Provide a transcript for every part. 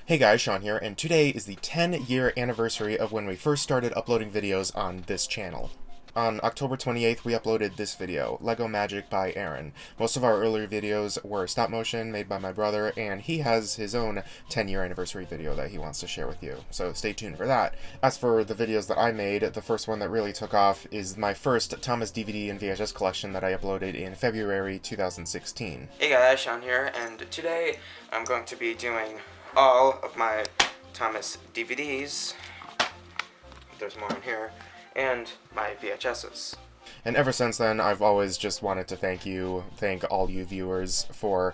Hey guys, Sean here, and today is the 10-year anniversary of when we first started uploading videos on this channel. On October 28th, we uploaded this video, Lego Magic by Aaron. Most of our earlier videos were stop motion made by my brother, and he has his own 10-year anniversary video that he wants to share with you, so stay tuned for that. As for the videos that I made, the first one that really took off is my first Thomas DVD and VHS collection that I uploaded in February 2016. Hey guys, Sean here, and today I'm going to be doing all of my Thomas DVDs, there's more in here, and my VHSs. And ever since then, I've always just wanted to thank all you viewers for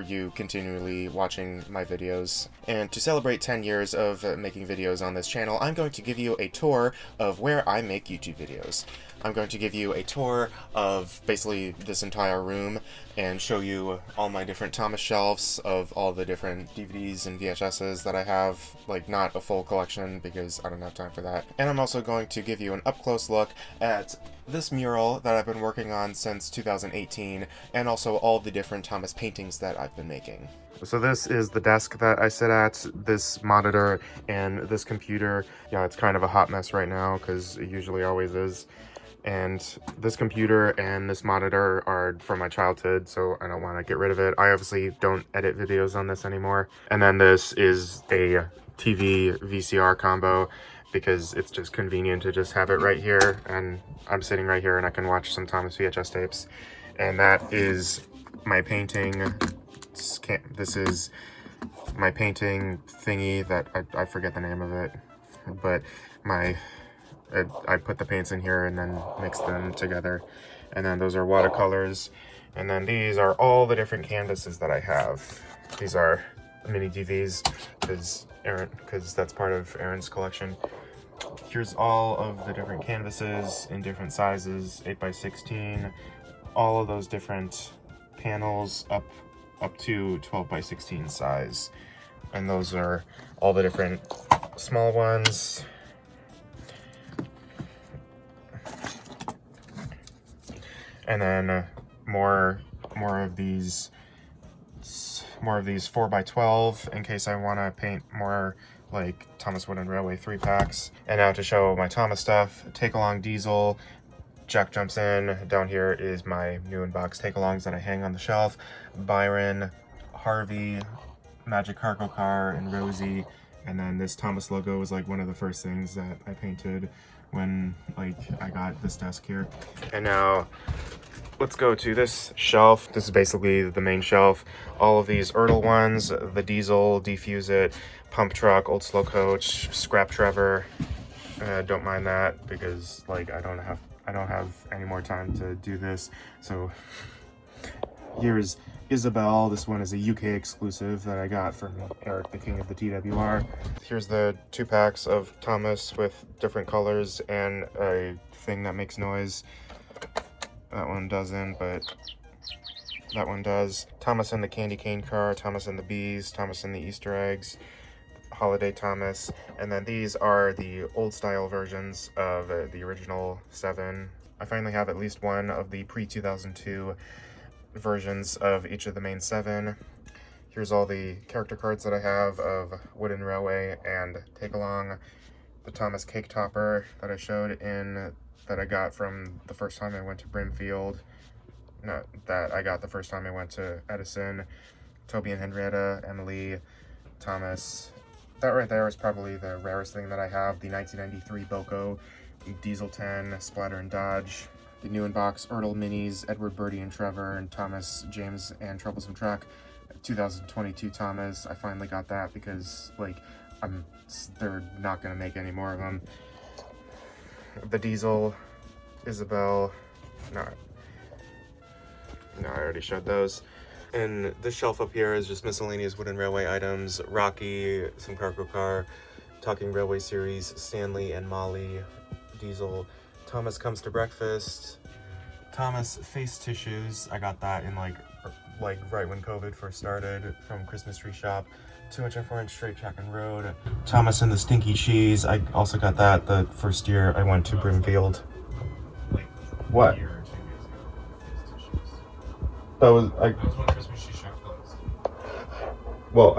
you continually watching my videos. And to celebrate 10 years of making videos on this channel, I'm going to give you a tour of where I make YouTube videos. I'm going to give you a tour of basically this entire room and show you all my different Thomas shelves of all the different DVDs and VHSs that I have, like not a full collection because I don't have time for that. And I'm also going to give you an up-close look at this mural that I've been working on since 2018 and also all the different Thomas paintings that I've been making. So this is the desk that I sit at, this monitor, and this computer. Yeah, it's kind of a hot mess right now because it usually always is. And this computer and this monitor are from my childhood, so I don't want to get rid of it. I obviously don't edit videos on this anymore. And then this is a TV VCR combo because it's just convenient to just have it right here, and I'm sitting right here and I can watch some Thomas VHS tapes. And that is my painting. This is my painting thingy that I forget the name of it, but I put the paints in here and then mix them together. And then those are watercolors. And then these are all the different canvases that I have. These are mini DVs because that's part of Aaron's collection. Here's all of the different canvases in different sizes, 8x16, all of those different panels up to 12x16 size. And those are all the different small ones. And then more of these 4x12 in case I want to paint more like Thomas Wooden Railway 3-packs. And now to show my Thomas stuff, Take Along Diesel, Jack Jumps In. Down here is my new in-box take-alongs that I hang on the shelf. Byron, Harvey, Magic Cargo Car, and Rosie. And then this Thomas logo was like one of the first things that I painted when I got this desk here. And now let's go to this shelf. This is basically the main shelf. All of these Ertl ones, the Diesel, Defuse It, Pump Truck, Old Slow Coach, Scrap Trevor. Don't mind that because I don't have any more time to do this. So here's Isabel. This one is a UK exclusive that I got from Eric, the King of the TWR. Here's the 2-packs of Thomas with different colors and a thing that makes noise. That one doesn't, but that one does. Thomas and the Candy Cane Car, Thomas and the Bees, Thomas and the Easter Eggs, Holiday Thomas. And then these are the old style versions of the original 7. I finally have at least one of the pre-2002 versions of each of the main 7. Here's all the character cards that I have of Wooden Railway and Take Along. The Thomas Cake Topper that I showed in, that I got from the first time I went to Brimfield. No, that I got the first time I went to Edison. Toby and Henrietta, Emily, Thomas. That right there is probably the rarest thing that I have. The 1993 Boco, Diesel 10, Splatter and Dodge. The new in-box Ertl Minis, Edward, Bertie, and Trevor, and Thomas, James, and Troublesome Truck. 2022 Thomas. I finally got that because, they're not going to make any more of them. The Diesel, Isabel. No, I already showed those. And this shelf up here is just miscellaneous Wooden Railway items. Rocky, some Cargo Car, Talking Railway Series, Stanley and Molly, Diesel. Thomas Comes to Breakfast, Thomas Face Tissues. I got that in right when COVID first started from Christmas Tree Shop. 2-inch and 4-inch straight track and road. Thomas and the Stinky Cheese. I also got that the first year I went to Brimfield. What? That was when Christmas Tree Shop closed. Well,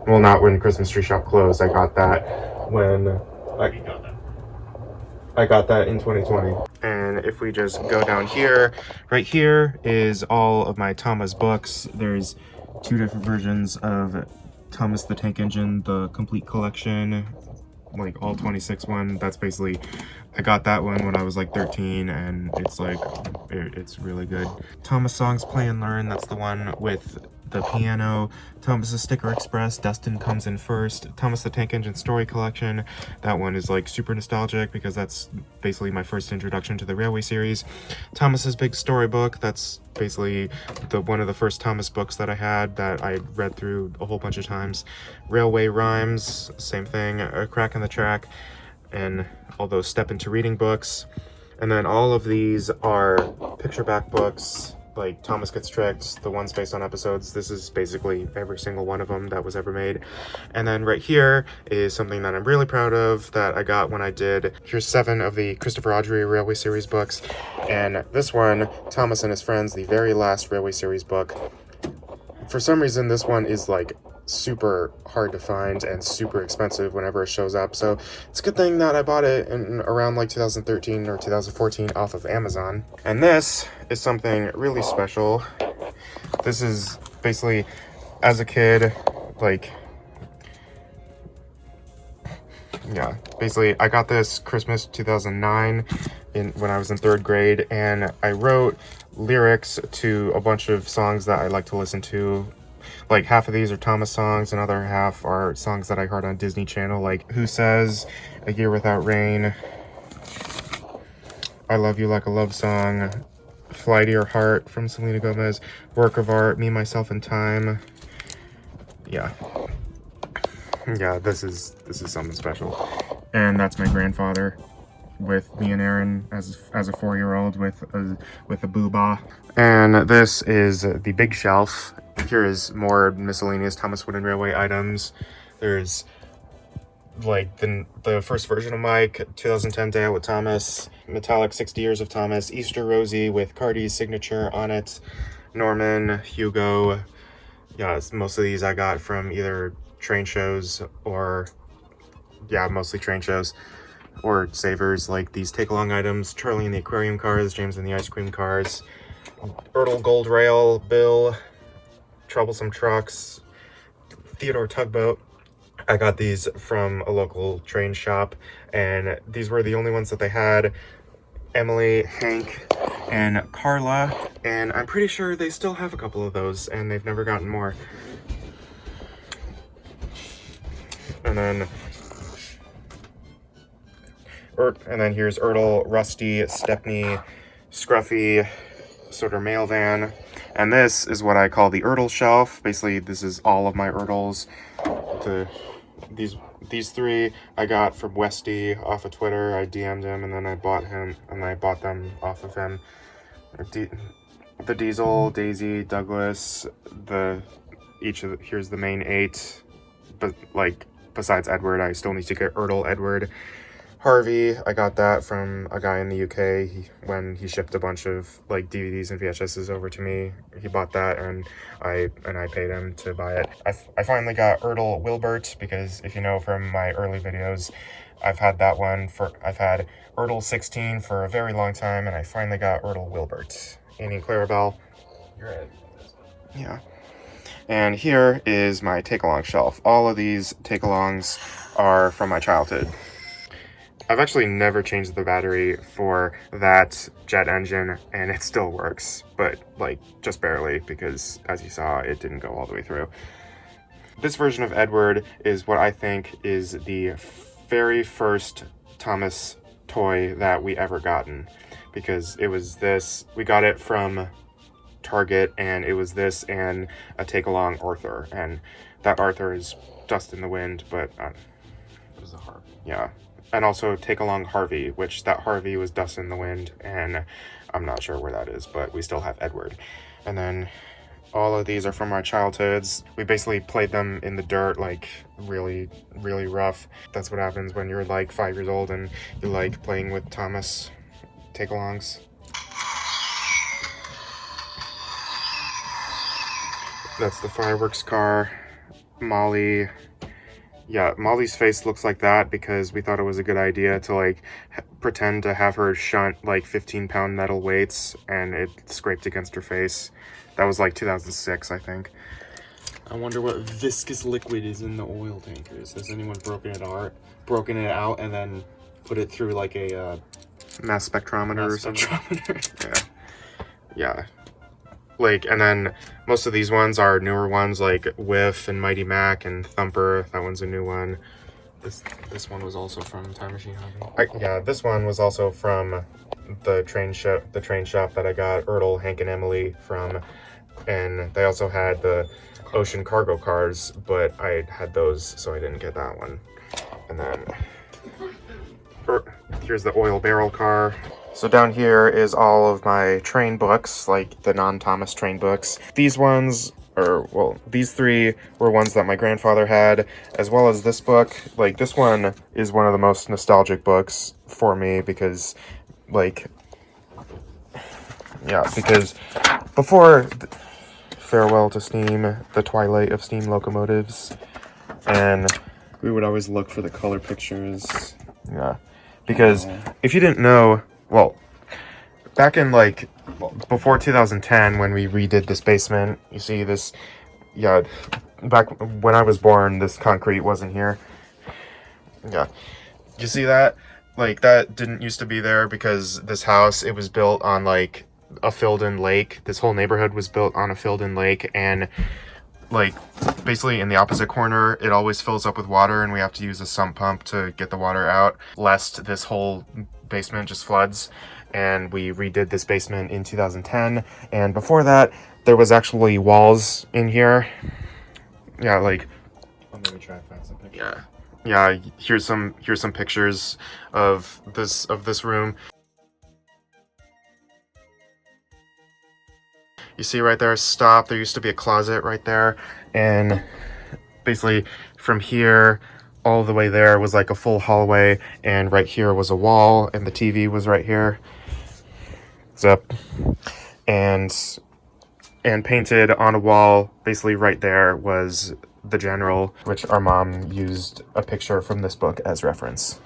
Well, not when Christmas Tree Shop closed. I got that when I got that in 2020. And if we just go down here, right here is all of my Thomas books. There's 2 different versions of Thomas the Tank Engine, the complete collection, like all 26 one. That's basically, I got that one when I was like 13, and it's like, it's really good. Thomas Songs Play and Learn, that's the one with the piano. Thomas the Sticker Express, Dustin Comes in First. Thomas the Tank Engine Story Collection, that one is like super nostalgic because that's basically my first introduction to the Railway series. Thomas's Big Storybook, that's basically one of the first Thomas books that I had that I read through a whole bunch of times. Railway Rhymes, same thing. A Crack in the Track, and all those Step Into Reading books. And then all of these are picture back books, like Thomas Gets Tricked, the ones based on episodes. This is basically every single one of them that was ever made. And then right here is something that I'm really proud of that I got when I did, here's 7 of the Christopher Audrey Railway Series books. And this one, Thomas and His Friends, the very last Railway Series book. For some reason, this one is like super hard to find and super expensive whenever it shows up, so it's a good thing that I bought it in around like 2013 or 2014 off of Amazon. And this is something really special. This is basically, as a kid, like, yeah, basically I got this Christmas 2009 when I was in 3rd grade, and I wrote lyrics to a bunch of songs that I like to listen to. Like, half of these are Thomas songs, another half are songs that I heard on Disney Channel, like Who Says, A Year Without Rain, I Love You Like a Love Song, Fly to Your Heart from Selena Gomez, Work of Art, Me, Myself, and Time. Yeah, this is something special. And that's my grandfather with me and Aaron as a 4-year-old with a booba. And this is the big shelf. Here is more miscellaneous Thomas Wooden Railway items. There's like the first version of Mike, 2010 Day Out with Thomas, metallic 60 Years of Thomas, Easter Rosie with Cardi's signature on it, Norman, Hugo. Yeah, most of these I got from either train shows or, yeah, mostly train shows or savers, like these take-along items, Charlie and the Aquarium Cars, James and the Ice Cream Cars, Ertl Gold Rail, Bill, Troublesome Trucks, Theodore Tugboat. I got these from a local train shop, and these were the only ones that they had. Emily, Hank, and Carla, and I'm pretty sure they still have a couple of those, and they've never gotten more. And then here's Ertl, Rusty, Stepney, Scruffy, sort of mail van. And this is what I call the Ertl shelf. Basically, this is all of my Ertls. These 3 I got from Westy off of Twitter. I DM'd him, and then I bought them off of him. The Diesel, Daisy, Douglas, here's the main 8. But like, besides Edward, I still need to get Ertl Edward. Harvey, I got that from a guy in the UK when he shipped a bunch of like DVDs and VHSs over to me. He bought that, and I paid him to buy it. I finally got Ertl Wilbert, because if you know from my early videos, I've had Ertl 16 for a very long time, and I finally got Ertl Wilbert. Annie and Clarabelle. You're right. Yeah. And here is my take-along shelf. All of these take-alongs are from my childhood. I've actually never changed the battery for that jet engine, and it still works, but like just barely, because as you saw, it didn't go all the way through. This version of Edward is what I think is the very first Thomas toy that we ever gotten, because it was this, we got it from Target, and it was this and a take-along Arthur, and that Arthur is Dust in the Wind, but it was a Harvey. Yeah. And also take-along Harvey, which that Harvey was Dust in the Wind, and I'm not sure where that is, but we still have Edward. And then all of these are from our childhoods. We basically played them in the dirt, like really, really rough. That's what happens when you're like 5 years old and you like playing with Thomas take-alongs. That's the fireworks car. Molly. Yeah, Molly's face looks like that because we thought it was a good idea to like pretend to have her shunt like 15-pound metal weights, and it scraped against her face. That was like 2006, I think. I wonder what viscous liquid is in the oil tankers. Has anyone broken it out and then put it through like a mass spectrometer or something? Yeah. Like, and then most of these ones are newer ones like Whiff and Mighty Mac and Thumper. That one's a new one. This one was also from Time Machine Hobby. Yeah, this one was also from the train shop that I got Ertl, Hank, and Emily from. And they also had the ocean cargo cars, but I had those, so I didn't get that one. And then here's the oil barrel car. So down here is all of my train books, like the non-Thomas train books. These ones, these three were ones that my grandfather had, as well as this book. Like, this one is one of the most nostalgic books for me because, like, yeah, because before Farewell to Steam, the twilight of steam locomotives, and we would always look for the color pictures. Yeah, because if you didn't know, well, back in like before 2010 when we redid this basement, you see this, yeah, back when I was born, this concrete wasn't here. Yeah, you see that? Like, that didn't used to be there because this house, it was built on like a filled-in lake. This whole neighborhood was built on a filled-in lake, and like basically in the opposite corner it always fills up with water, and we have to use a sump pump to get the water out lest this whole basement just floods. And we redid this basement in 2010, and before that there was actually walls in here. Yeah, like, I'll maybe try to find some pictures. Yeah, here's some pictures of this room. You see right there, stop. There used to be a closet right there, and basically from here all the way there was like a full hallway, and right here was a wall, and the TV was right here. Zip. And painted on a wall basically right there was the General, which our mom used a picture from this book as reference.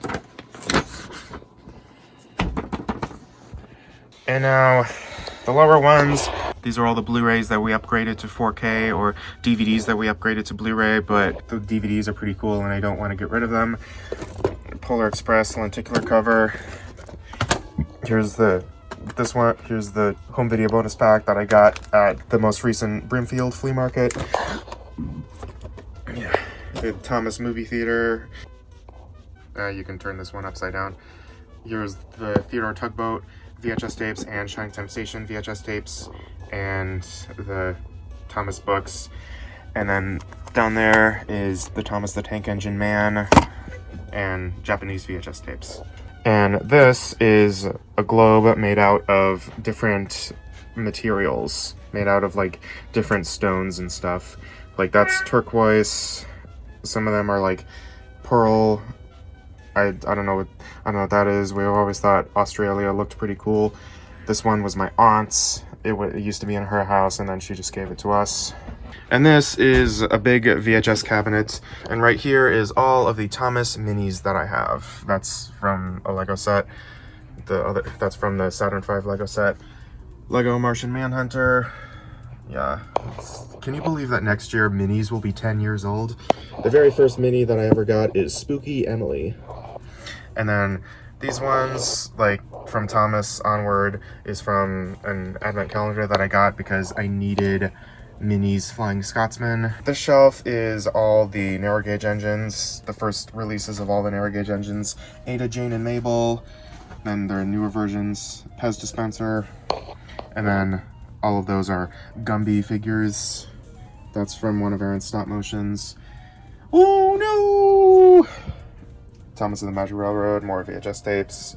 And now the lower ones, these are all the Blu-rays that we upgraded to 4K, or DVDs that we upgraded to Blu-ray, but the DVDs are pretty cool and I don't want to get rid of them. Polar Express lenticular cover. Here's the home video bonus pack that I got at the most recent Brimfield flea market. Yeah, the Thomas movie theater. You can turn this one upside down. Here's the Theodore Tugboat VHS tapes and Shining Time Station VHS tapes, and the Thomas books. And then down there is the Thomas the Tank Engine Man and Japanese VHS tapes. And this is a globe made out of different materials, made out of like different stones and stuff. Like, that's turquoise. Some of them are like pearl. I don't know what that is. We always thought Australia looked pretty cool. This one was my aunt's. It used to be in her house, and then she just gave it to us. And this is a big VHS cabinet, and right here is all of the Thomas minis that I have. That's from a Lego set. That's from the Saturn V Lego set. Lego Martian Manhunter. Yeah. Can you believe that next year minis will be 10 years old? The very first mini that I ever got is Spooky Emily. And then these ones, like from Thomas onward, is from an advent calendar that I got because I needed Minis Flying Scotsman. This shelf is all the narrow gauge engines, the first releases of all the narrow gauge engines. Ada, Jane, and Mabel. Then there are newer versions, Pez dispenser, and then all of those are Gumby figures. That's from one of Aaron's stop motions. Oh no! Thomas and the Magic Railroad, more VHS tapes,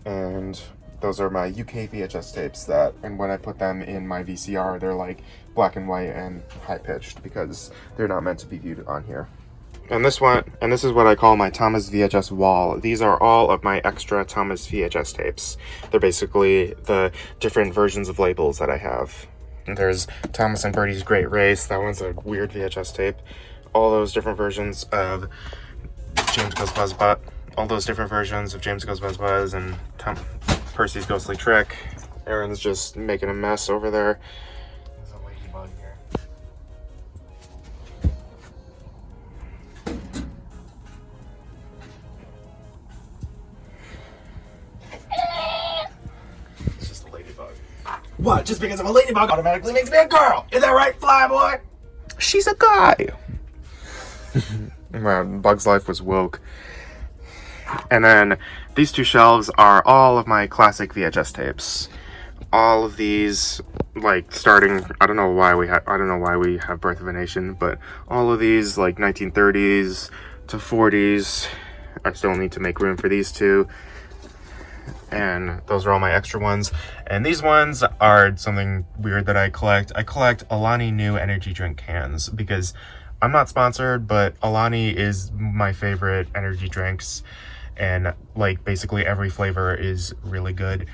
and those are my UK VHS tapes that, and when I put them in my VCR, they're like black and white and high-pitched because they're not meant to be viewed on here. And this is what I call my Thomas VHS wall. These are all of my extra Thomas VHS tapes. They're basically the different versions of labels that I have. And there's Thomas and Bertie's Great Race. That one's a weird VHS tape. all those different versions of James Goes Buzz Buzz, and Percy's Ghostly Trick. Aaron's just making a mess over there. There's a ladybug here. It's just a ladybug. What? Just because I'm a ladybug automatically makes me a girl? Is that right, Flyboy? She's a guy. Wow, Bug's life was woke. And then these two shelves are all of my classic VHS tapes. All of these, like starting, I don't know why we have Birth of a Nation, but all of these like 1930s to 40s. I still need to make room for these two. And those are all my extra ones. And these ones are something weird that I collect. I collect Alani Nu energy drink cans because I'm not sponsored, but Alani is my favorite energy drinks. And like basically every flavor is really good.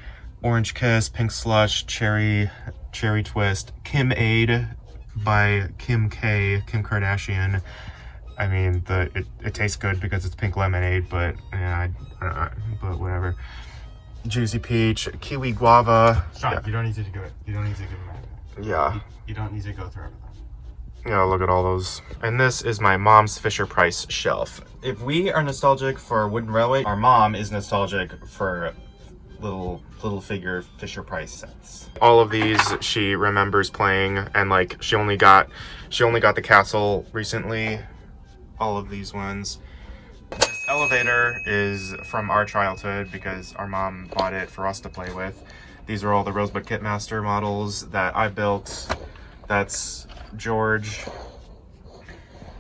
Orange Kiss, Pink Slush, Cherry Twist, Kim Aid by Kim Kardashian. I mean, it tastes good because it's pink lemonade, but yeah, but whatever. Juicy Peach, Kiwi Guava. Sean, yeah. You don't need to do it. You don't need to give them everything. Yeah. You don't need to go through everything. Yeah, look at all those. And this is my mom's Fisher-Price shelf. If we are nostalgic for Wooden Railway, our mom is nostalgic for little figure Fisher-Price sets. All of these she remembers playing, and like she only got the castle recently. All of these ones. This elevator is from our childhood because our mom bought it for us to play with. These are all the Rosebud Kitmaster models that I built. That's George.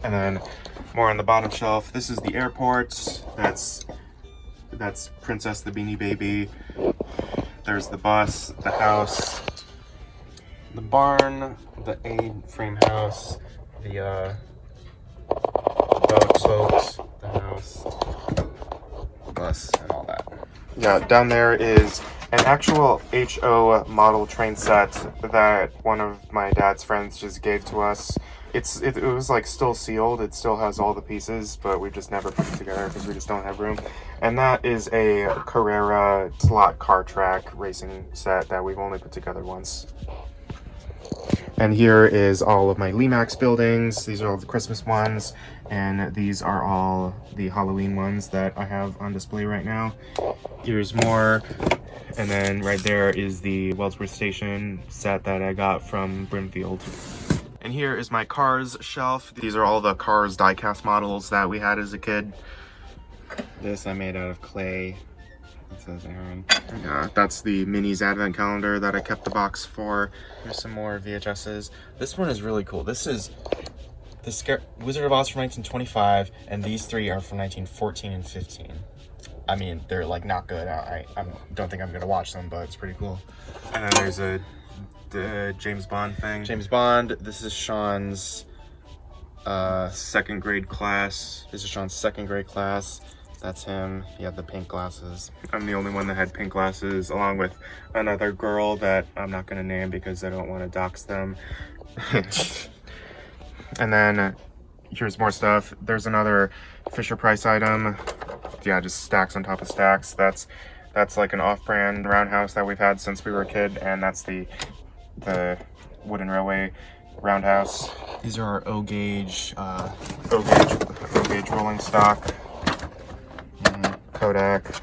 And then more on the bottom shelf. This is the airport. That's Princess the Beanie Baby. There's the bus, the house, the barn, the A-frame house, the boats, the house, the bus, and all that. Yeah, down there is an actual HO model train set that one of my dad's friends just gave to us. It was like still sealed. It still has all the pieces, but we just never put it together because we just don't have room. And that is a Carrera slot car track racing set that we've only put together once. And here is all of my Limax buildings. These are all the Christmas ones, and these are all the Halloween ones that I have on display right now. Here's more. And then right there is the Wellsworth Station set that I got from Brimfield. And here is my Cars shelf. These are all the Cars diecast models that we had as a kid. This I made out of clay. It says Aaron. Yeah, that's the Minis Advent Calendar that I kept the box for. Here's some more VHSs. This one is really cool. This is the Wizard of Oz from 1925, and these three are from 1914 and 15. I mean, they're like not good. I don't think I'm gonna watch them, but it's pretty cool. And then there's the James Bond thing. James Bond. This is Sean's second grade class. This is Sean's second grade class. That's him. He had the pink glasses. I'm the only one that had pink glasses, along with another girl that I'm not gonna name because I don't want to dox them. And then here's more stuff. There's another Fisher-Price item. Yeah, just stacks on top of stacks. That's like an off-brand roundhouse that we've had since we were a kid, and that's the Wooden Railway roundhouse. These are our O-gauge rolling stock. Kodak.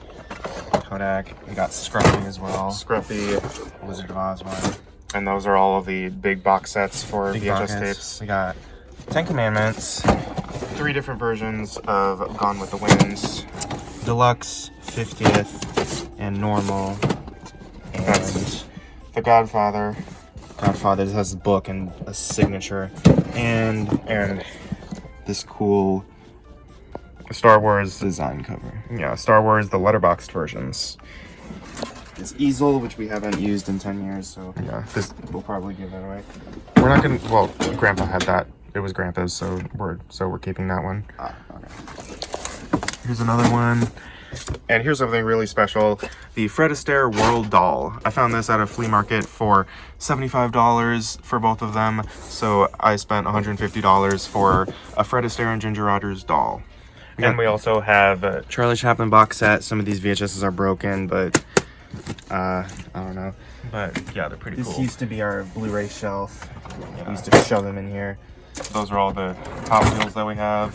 We got Scruffy as well. Scruffy, Wizard of Oz one. And those are all of the big box sets for VHS tapes. We got 10 Commandments, 3 different versions of Gone with the Winds, Deluxe, 50th, and Normal. And that's The Godfather. Godfather has a book and a signature, and this cool Star Wars design cover. Yeah, Star Wars, the letterboxed versions. This easel, which we haven't used in 10 years, so yeah, this we'll probably give that away. We're not gonna. Well, Grandpa had that. It was Grandpa's, so we're keeping that one. Okay. Here's another one. And here's something really special, the Fred Astaire World Doll. I found this at a flea market for $75 for both of them, so I spent $150 for a Fred Astaire and Ginger Rogers doll. And we also have a Charlie Chaplin box set. Some of these VHSs are broken, but I don't know. But yeah, they're pretty cool. This used to be our Blu-ray shelf. Yeah. We used to shove them in here. Those are all the Hot Wheels that we have.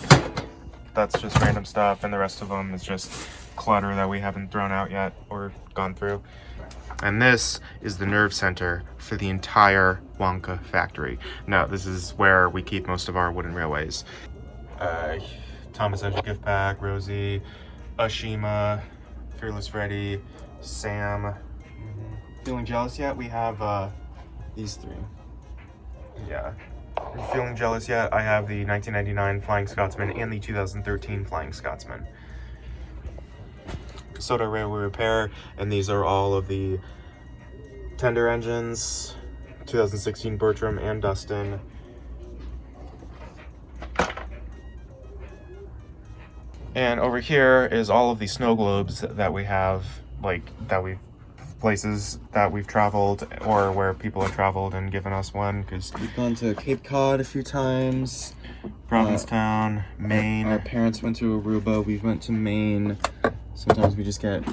That's just random stuff, and the rest of them is just clutter that we haven't thrown out yet or gone through. And this is the nerve center for the entire Wonka factory. Now, this is where we keep most of our wooden railways. Thomas Edge gift pack, Rosie, Ashima, Fearless Freddy, Sam. Feeling jealous yet? We have these three. Yeah. Feeling jealous yet? I have the 1999 Flying Scotsman and the 2013 Flying Scotsman. Soda Railway Repair, and these are all of the tender engines, 2016 Bertram and Dustin. And over here is all of the snow globes that we have, places that we've traveled or where people have traveled and given us one, because we've gone to Cape Cod a few times, Provincetown, Maine. Our parents went to Aruba, we went to Maine. Sometimes we just get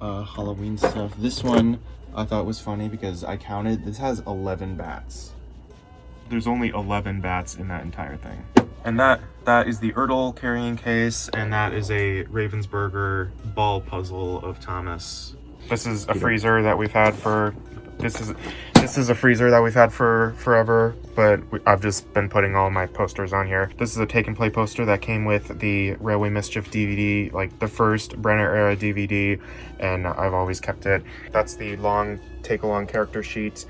Halloween stuff. This one I thought was funny because I counted, this has 11 bats. There's only 11 bats in that entire thing. And that is the Ertl carrying case, and that is a Ravensburger ball puzzle of Thomas. This is a freezer that we've had for, this is a freezer that we've had for forever, but I've just been putting all my posters on here. This is a Take and Play poster that came with the Railway Mischief DVD, like the first Brenner era DVD, and I've always kept it. That's the long take-along character sheet.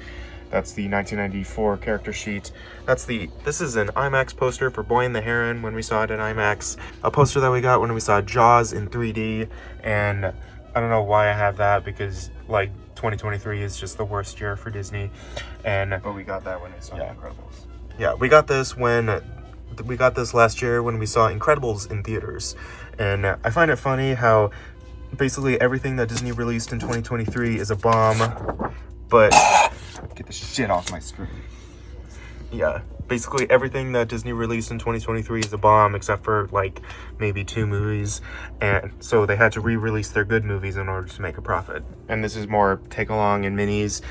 That's the 1994 character sheet. This is an IMAX poster for Boy and the Heron when we saw it in IMAX. A poster that we got when we saw Jaws in 3D, and I don't know why I have that, because like 2023 is just the worst year for Disney. But we got that when we saw Incredibles. Yeah, we got this last year when we saw Incredibles in theaters. And I find it funny how basically everything that Disney released in 2023 is a bomb, but get the shit off my screen. Yeah, basically everything that Disney released in 2023 is a bomb, except for like maybe 2 movies, and so they had to re-release their good movies in order to make a profit. And this is more take-along and minis.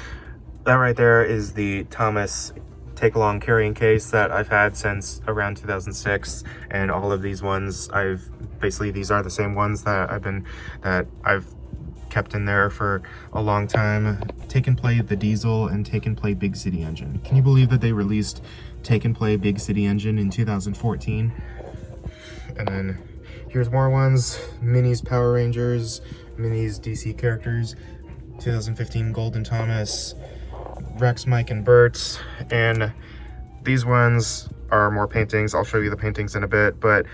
That right there is the Thomas take-along carrying case that I've had since around 2006, and all of these ones these are the same ones that I've kept in there for a long time. Take and Play the Diesel and Take and Play Big City Engine. Can you believe that they released Take and Play Big City Engine in 2014? And then here's more ones. Minis Power Rangers, Minis DC characters, 2015 Golden Thomas, Rex, Mike, and Bert. And these ones are more paintings. I'll show you the paintings in a bit, but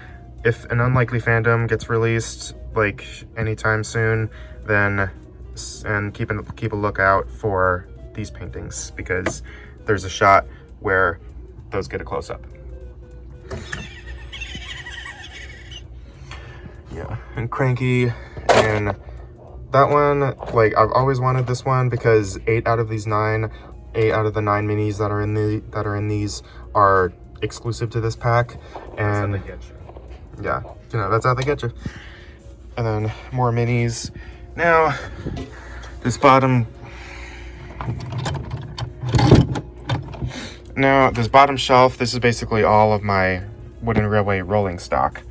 if an Unlikely Fandom gets released like anytime soon, then keep a lookout for these paintings, because there's a shot where those get a close-up. Yeah, and Cranky, and that one, like, I've always wanted this one because 8 out of the 9 minis that are in these are exclusive to this pack, and that's how they get you. Yeah, that's how they get you. And then more minis. Now, this bottom shelf, this is basically all of my wooden railway rolling stock,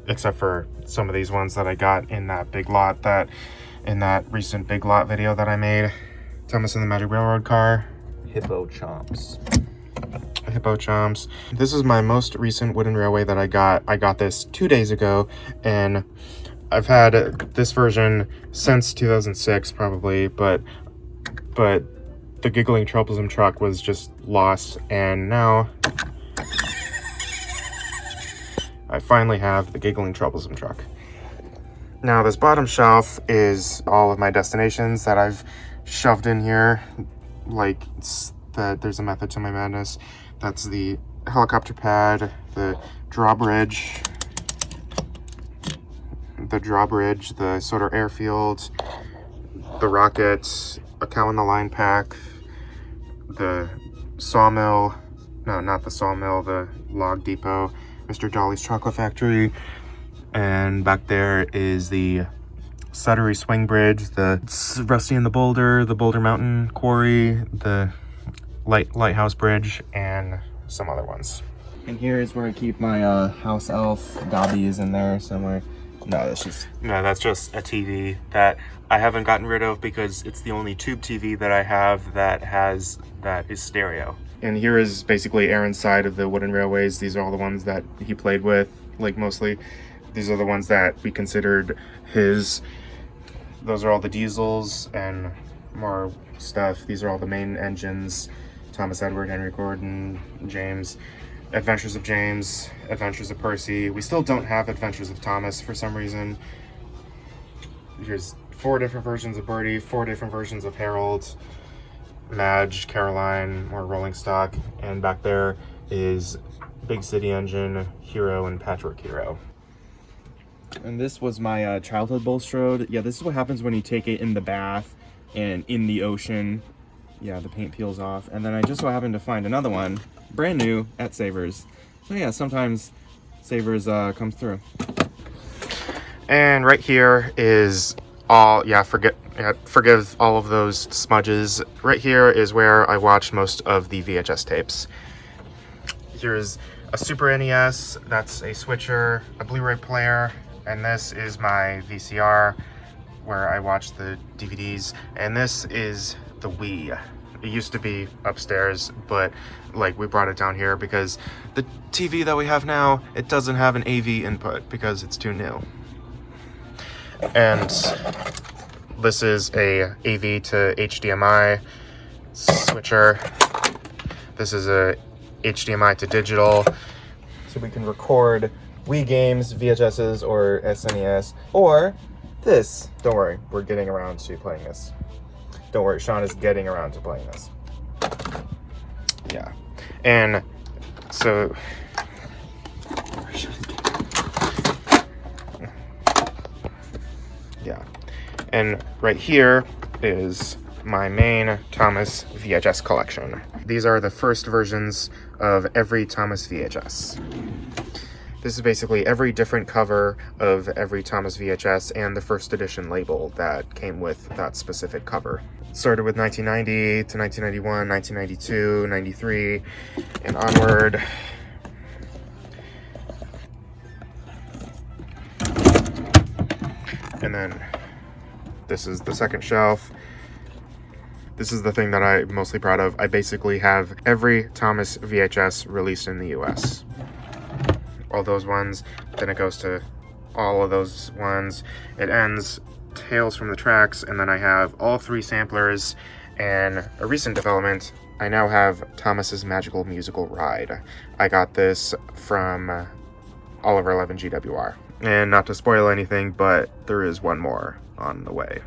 except for some of these ones that I got in that recent Big Lot video that I made. Thomas and the Magic Railroad Car. Hippo Chomps. This is my most recent wooden railway that I got. I got this 2 days ago, and I've had this version since 2006 probably, but the Giggling Troublesome truck was just lost, and now I finally have the Giggling Troublesome truck. Now this bottom shelf is all of my destinations that I've shoved in here. Like, there's a method to my madness. That's the helicopter pad, the drawbridge, the drawbridge, the Soder Airfield, the Rocket, A Cow in the Line Pack, the sawmill, no, not the sawmill, the log depot, Mr. Jolly's Chocolate Factory, and back there is the Suttery Swing Bridge, the Rusty and the Boulder Mountain Quarry, the Lighthouse Bridge, and some other ones. And here is where I keep my house elf. Dobby is in there somewhere. No, that's just a TV that I haven't gotten rid of because it's the only tube TV that I have that is stereo. And here is basically Aaron's side of the wooden railways. These are all the ones that he played with, like mostly. These are the ones that we considered his. Those are all the diesels and more stuff. These are all the main engines. Thomas Edward, Henry Gordon, James. Adventures of James, Adventures of Percy. We still don't have Adventures of Thomas for some reason. Here's 4 different versions of Bertie, 4 different versions of Harold, Madge, Caroline, more rolling stock, and back there is Big City Engine, Hero, and Patchwork Hero. And this was my childhood Bulstrode. Yeah, this is what happens when you take it in the bath and in the ocean. Yeah, the paint peels off. And then I just so happened to find another one, brand new, at Savers. So yeah, sometimes Savers comes through. And right here is all, forgive all of those smudges. Right here is where I watched most of the VHS tapes. Here's a Super NES, that's a switcher, a Blu-ray player, and this is my VCR where I watch the DVDs, and this is the Wii. It used to be upstairs, but like we brought it down here because the TV that we have now, it doesn't have an AV input because it's too new. And this is a AV to HDMI switcher. This is a HDMI to digital, so we can record Wii games, VHSs, or SNES, or this. Don't worry, we're getting around to playing this. Don't worry, Sean is getting around to playing this. Yeah. And so yeah. And right here is my main Thomas VHS collection. These are the first versions of every Thomas VHS. This is basically every different cover of every Thomas VHS and the first edition label that came with that specific cover. It started with 1990 to 1991, 1992, 93, and onward. And then this is the second shelf. This is the thing that I'm mostly proud of. I basically have every Thomas VHS released in the US. All those ones, then it goes to all of those ones. It ends Tales from the Tracks, and then I have all 3 samplers, and a recent development, I now have Thomas's Magical Musical Ride. I got this from Oliver 11 GWR. And not to spoil anything, but there is one more on the way.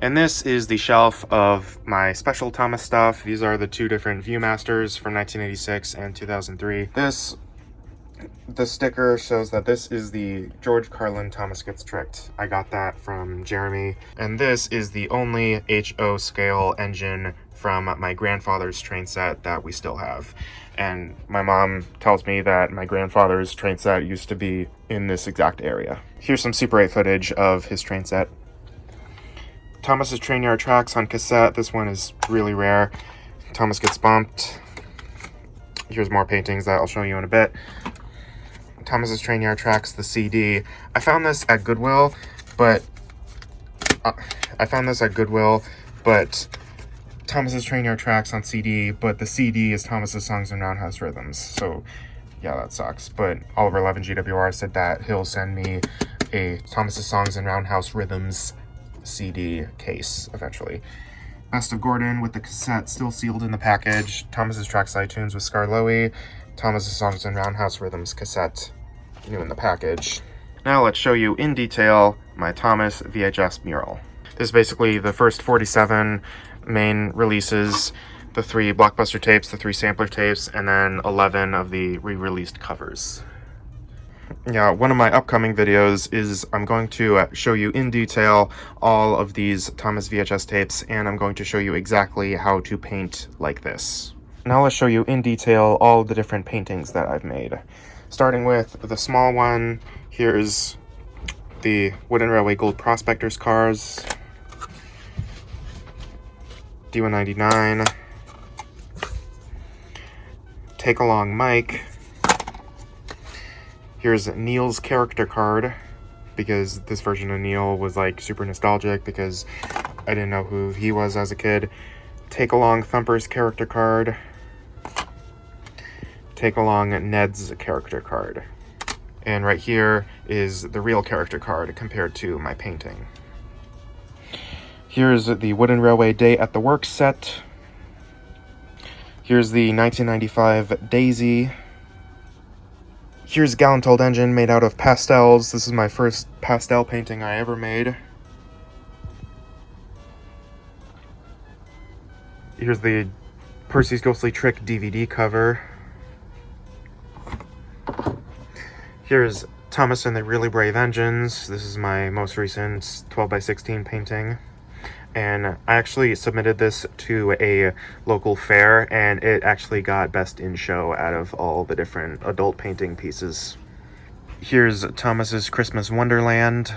And this is the shelf of my special Thomas stuff. These are the 2 different Viewmasters from 1986 and 2003. The sticker shows that this is the George Carlin Thomas Gets Tricked. I got that from Jeremy. And this is the only HO scale engine from my grandfather's train set that we still have. And my mom tells me that my grandfather's train set used to be in this exact area. Here's some Super 8 footage of his train set. Thomas's Train Yard Tracks on cassette. This one is really rare. Thomas Gets Bumped. Here's more paintings that I'll show you in a bit. Thomas's Train Yard Tracks, the CD. I found this at Goodwill, but Thomas's Train Yard Tracks on CD, but the CD is Thomas's Songs and Roundhouse Rhythms. So yeah, that sucks. But Oliver 11 GWR said that he'll send me a Thomas's Songs and Roundhouse Rhythms CD case eventually. Best of Gordon with the cassette still sealed in the package. Thomas's Tracks iTunes with Scarloey. Thomas's Songs and Roundhouse Rhythms cassette, new in the package. Now let's show you in detail my Thomas VHS mural. This is basically the first 47 main releases, the 3 blockbuster tapes, the 3 sampler tapes, and then 11 of the re-released covers. Yeah, one of my upcoming videos is I'm going to show you in detail all of these Thomas VHS tapes, and I'm going to show you exactly how to paint like this. Now let's show you in detail all the different paintings that I've made. Starting with the small one, here's the Wooden Railway Gold Prospectors cars, D199, Take Along Mike. Here's Neil's character card, because this version of Neil was like super nostalgic because I didn't know who he was as a kid. Take Along Thumper's character card. Take Along Ned's character card. And right here is the real character card compared to my painting. Here's the Wooden Railway Day at the Works set. Here's the 1995 Daisy. Here's Gallant Old Engine made out of pastels. This is my first pastel painting I ever made. Here's the Percy's Ghostly Trick DVD cover. Here's Thomas and the Really Brave Engines. This is my most recent 12x16 painting. And I actually submitted this to a local fair, and it actually got Best in Show out of all the different adult painting pieces. Here's Thomas's Christmas Wonderland.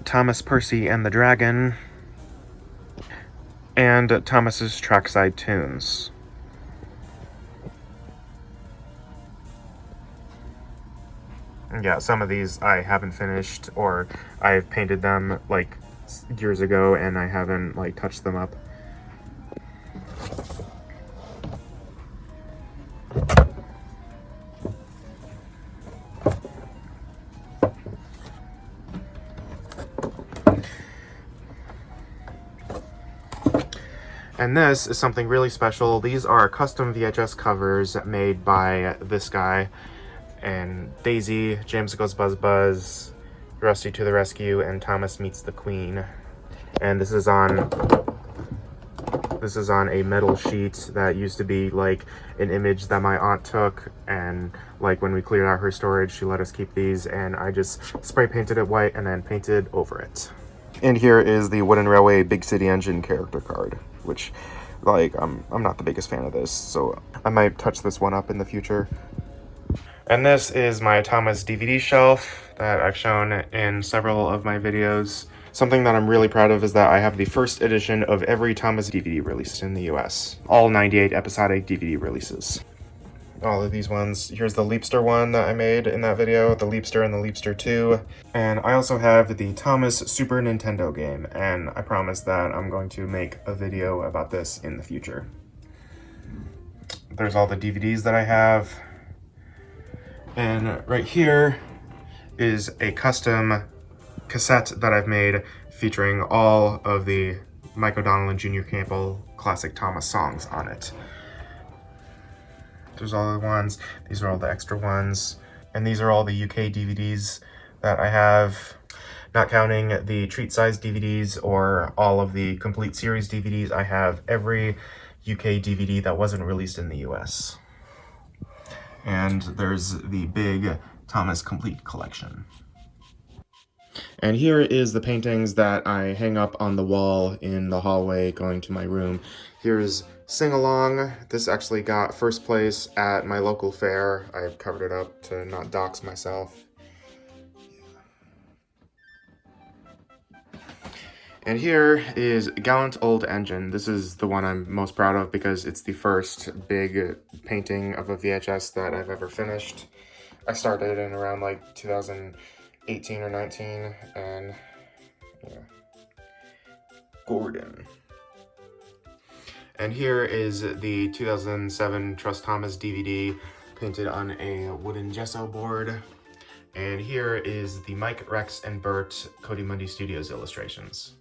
Thomas, Percy, and the Dragon. And Thomas's Trackside Tunes. Yeah, some of these I haven't finished, or I've painted them like years ago and I haven't like touched them up. And this is something really special. These are custom VHS covers made by this guy. And Daisy, James Goes Buzz Buzz, Rusty to the Rescue, and Thomas Meets the Queen. And this is on a metal sheet that used to be like an image that my aunt took, and like when we cleared out her storage, she let us keep these, and I just spray painted it white and then painted over it. And here is the Wooden Railway Big City Engine character card, which like I'm not the biggest fan of this, so I might touch this one up in the future. And this is my Thomas DVD shelf that I've shown in several of my videos. Something that I'm really proud of is that I have the first edition of every Thomas DVD released in the US. All 98 episodic DVD releases. All of these ones. Here's the Leapster one that I made in that video, the Leapster and the Leapster 2. And I also have the Thomas Super Nintendo game, and I promise that I'm going to make a video about this in the future. There's all the DVDs that I have. And right here is a custom cassette that I've made featuring all of the Mike O'Donnell and Junior Campbell classic Thomas songs on it. There's all the ones, these are all the extra ones, and these are all the UK DVDs that I have, not counting the treat size DVDs or all of the complete series DVDs. I have every UK DVD that wasn't released in the US. And there's the big Thomas Complete collection. And here is the paintings that I hang up on the wall in the hallway going to my room. Here's Sing Along. This actually got first place at my local fair. I covered it up to not dox myself. And here is Gallant Old Engine. This is the one I'm most proud of because it's the first big painting of a VHS that I've ever finished. I started in around like 2018 or 19, and yeah. Gordon. And here is the 2007 Trust Thomas DVD painted on a wooden gesso board. And here is the Mike, Rex, and Bert Cody Mundi Studios illustrations.